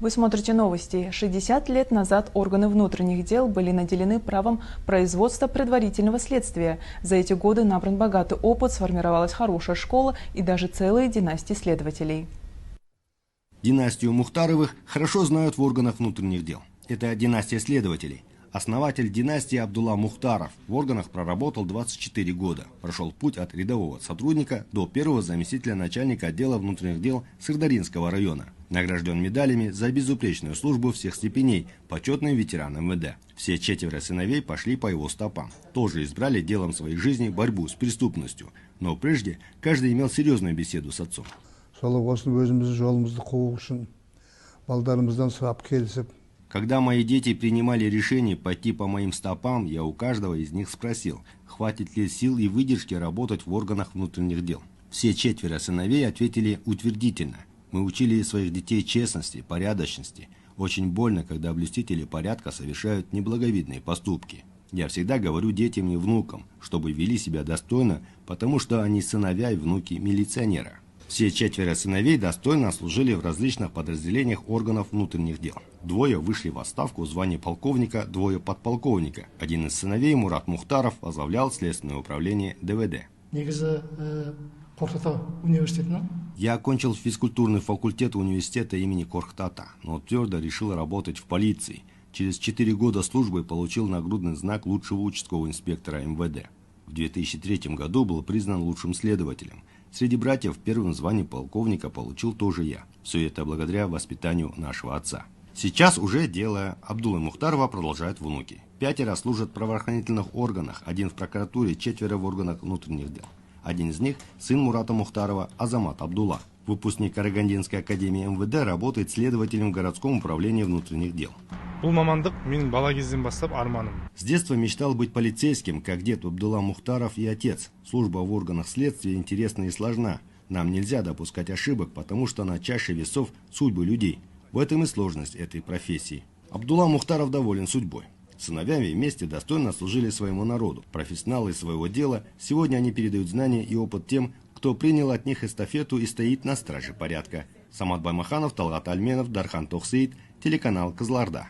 Вы смотрите новости. 60 лет назад органы внутренних дел были наделены правом производства предварительного следствия. За эти годы набран богатый опыт, сформировалась хорошая школа и даже целые династии следователей. Династию Мухтаровых хорошо знают в органах внутренних дел. Это династия следователей. Основатель династии Абдулла Мухтаров в органах проработал 24 года. Прошел путь от рядового сотрудника до первого заместителя начальника отдела внутренних дел Сырдаринского района. Награжден медалями за безупречную службу всех степеней, почетный ветеран МВД. Все 4 сыновей пошли по его стопам. Тоже избрали делом своей жизни борьбу с преступностью. Но прежде каждый имел серьезную беседу с отцом. Когда мои дети принимали решение пойти по моим стопам, я у каждого из них спросил, хватит ли сил и выдержки работать в органах внутренних дел. Все 4 сыновей ответили утвердительно. Мы учили своих детей честности, порядочности. Очень больно, когда блюстители порядка совершают неблаговидные поступки. Я всегда говорю детям и внукам, чтобы вели себя достойно, потому что они сыновья и внуки милиционера. Все 4 сыновей достойно служили в различных подразделениях органов внутренних дел. 2 вышли в отставку в звании полковника, 2 подполковника. Один из сыновей, Мурат Мухтаров, возглавлял следственное управление ДВД. Я окончил физкультурный факультет университета имени Корхтата, но твердо решил работать в полиции. Через 4 года службы получил нагрудный знак лучшего участкового инспектора МВД. В 2003 году был признан лучшим следователем. Среди братьев первым звание полковника получил тоже я. Все это благодаря воспитанию нашего отца. Сейчас уже дело Абдуллы Мухтарова продолжают внуки. 5 служат в правоохранительных органах, 1 в прокуратуре, 4 в органах внутренних дел. Один из них – сын Мурата Мухтарова Азамат Абдулла. Выпускник Карагандинской академии МВД, работает следователем в городском управлении внутренних дел. С детства мечтал быть полицейским, как дед Абдулла Мухтаров и отец. Служба в органах следствия интересна и сложна. Нам нельзя допускать ошибок, потому что на чаше весов судьбы людей. В этом и сложность этой профессии. Абдулла Мухтаров доволен судьбой. Сыновьями вместе достойно служили своему народу. Профессионалы своего дела, сегодня они передают знания и опыт тем, кто принял от них эстафету и стоит на страже порядка. Самат Баймаханов, Талгат Альменов, Дархан Тохсеид, телеканал Кызылорда.